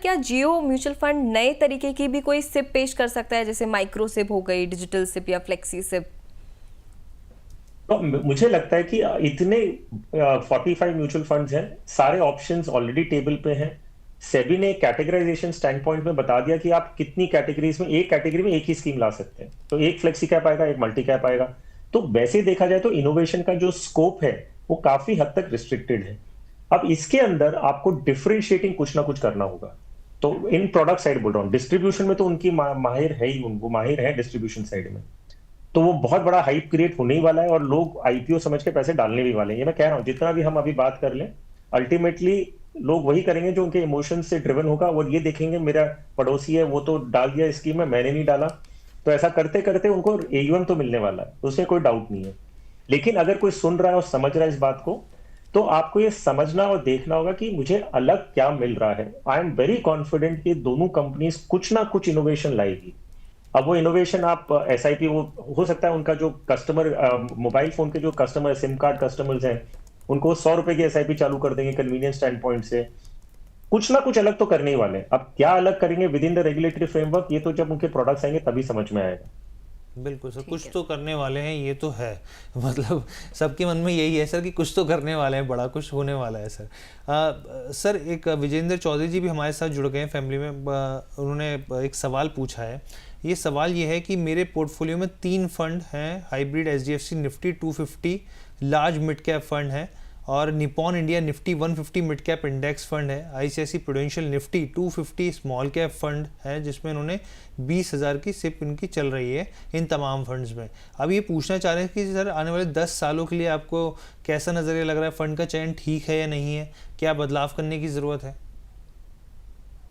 क्या जियो mutual fund नए तरीके की भी कोई सिप पेश कर सकता है, जैसे माइक्रो सिप हो गई, डिजिटल सिप या फ्लेक्सी सिप? तो मुझे लगता है कि इतने 45 म्यूचुअल फंड्स हैं, सारे ऑप्शंस ऑलरेडी टेबल पे हैं। सेबी ने कैटेगराइजेशन स्टैंड पॉइंट में बता दिया कि आप कितनी कैटेगरीज में, एक कैटेगरी में एक ही स्कीम ला सकते हैं। तो एक फ्लेक्सी कैप आएगा, एक मल्टी कैप आएगा। तो वैसे देखा जाए तो इनोवेशन का जो स्कोप है वो काफी हद तक रिस्ट्रिक्टेड है। अब इसके अंदर आपको डिफरेंशिएटिंग कुछ ना कुछ करना होगा। तो इन प्रोडक्ट साइड बोल रहा हूँ, डिस्ट्रीब्यूशन में तो उनकी माहिर है ही, वो माहिर है डिस्ट्रीब्यूशन साइड में। तो वो बहुत बड़ा हाइप क्रिएट होने ही वाला है और लोग आईपीओ समझ के पैसे डालने भी वाले हैं। ये मैं कह रहा हूँ, जितना भी हम अभी बात कर लें, अल्टीमेटली लोग वही करेंगे जो उनके इमोशन से ड्रिवन होगा। और ये देखेंगे मेरा पड़ोसी है वो तो डाल दिया स्कीम में, मैंने नहीं डाला। तो ऐसा करते करते उनको एयूएम तो मिलने वाला है, उसमें कोई डाउट नहीं है। लेकिन अगर कोई सुन रहा है और समझ रहा है इस बात को, तो आपको ये समझना और देखना होगा कि मुझे अलग क्या मिल रहा है। आई एम वेरी कॉन्फिडेंट कि दोनों कंपनीज कुछ ना कुछ इनोवेशन लाएगी। अब वो इनोवेशन आप एसआईपी, वो हो सकता है उनका जो कस्टमर, मोबाइल फोन के जो कस्टमर, सिम कार्ड कस्टमर्स हैं, उनको 100 रुपए की एसआईपी चालू कर देंगे कन्वीनियंस स्टैंड पॉइंट से। कुछ ना कुछ अलग तो करने ही वाले हैं। अब क्या अलग करेंगे with in the regulatory framework, ये तो जब उनके प्रोडक्ट्स आएंगे तभी समझ में आएगा। बिल्कुल सर, ठीक कुछ है। तो करने वाले हैं, ये तो है। मतलब सबके मन में यही है सर कि कुछ तो करने वाले हैं, बड़ा कुछ होने वाला है सर। सर, एक विजेंद्र चौधरी जी भी हमारे साथ जुड़ गए हैं फैमिली में। उन्होंने एक सवाल पूछा है। ये सवाल ये है कि मेरे पोर्टफोलियो में 3 फंड हैं। Hybrid HDFC Nifty 250 large mid cap fund है, और Nippon India Nifty 150 mid cap index fund है। ICICI Prudential Nifty 250 small cap fund है, जिसमें इन्होंने 20,000 की सिप इनकी चल रही है इन तमाम फंड्स में। अब ये पूछना चाह रहे हैं कि सर, आने वाले 10 सालों के लिए आपको कैसा नज़रिया लग रहा है? फंड का चयन ठीक है या नहीं है? क्या बदलाव करने की ज़रूरत है?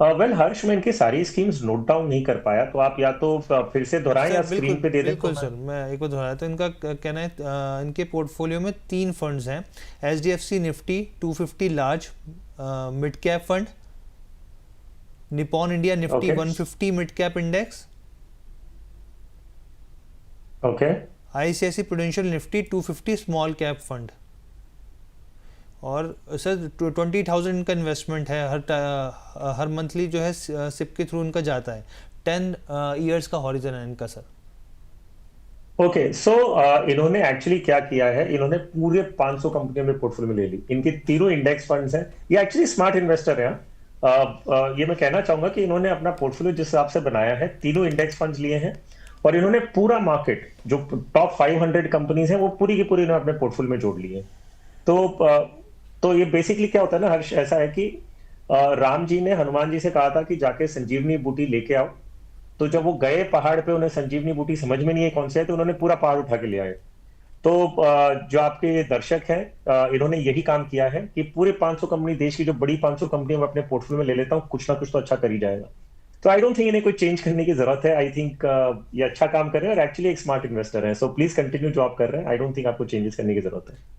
वेल हर्ष, मैं इनकी सारी स्कीम्स नोट डाउन नहीं कर पाया, तो आप या तो फिर से दोहराएं सर या बिल्कुल स्क्रीन पे दे दें तो बिल्कुल मैं। सर, मैं एक बार दोहराया तो इनका कहना है, इनके पोर्टफोलियो में 3 फंड्स हैं। HDFC Nifty 250 large mid cap fund, Nippon India Nifty okay. 150 mid cap index, okay. ICICI Prudential Nifty 250 small cap fund. और सर 20,000 का इन्वेस्टमेंट है, हर मंथली जो है सिप के थ्रू इनका जाता है। 10 ईयर्स का हॉरिजन है इनका सर। ओके, सो इन्होंने एक्चुअली क्या किया है, इन्होंने पूरे 500 कंपनियों में पोर्टफोलियो में ले ली। इनके तीनों इंडेक्स फंड्स हैं। ये एक्चुअली स्मार्ट इन्वेस्टर है। ये मैं कहना चाहूंगा कि इन्होंने अपना पोर्टफोलियो जिस हिसाब से बनाया है, तीनों इंडेक्स फंड्स लिए हैं। और इन्होंने पूरा मार्केट, जो टॉप 500 कंपनीज हैं, वो पूरी की पूरी इन्होंने अपने पोर्टफोलियो में जोड़ ली है। तो तो ये बेसिकली क्या होता है ना हर्ष, ऐसा है कि राम जी ने हनुमान जी से कहा था कि जाके संजीवनी बूटी लेके आओ। तो जब वो गए पहाड़ पे, उन्हें संजीवनी बूटी समझ में नहीं है कौन सी है, तो उन्होंने पूरा पहाड़ उठा के ले आए। तो जो आपके दर्शक हैं, इन्होंने यही काम किया है कि पूरे 500 कंपनी, देश की जो बड़ी 500 कंपनी मैं अपने पोर्टफोलियो में ले लेता हूँ, कुछ ना कुछ तो अच्छा कर ही जाएगा। तो आई डोंट थिंक इन्हें कोई चेंज करने की जरूरत है। आई थिंक ये अच्छा काम कर रहे हैं और एक्चुअली एक स्मार्ट इन्वेस्टर है। सो प्लीज कंटिन्यू जो आप कर रहे हैं। आई डोंट थिंक आपको चेंजेस करने की जरूरत है।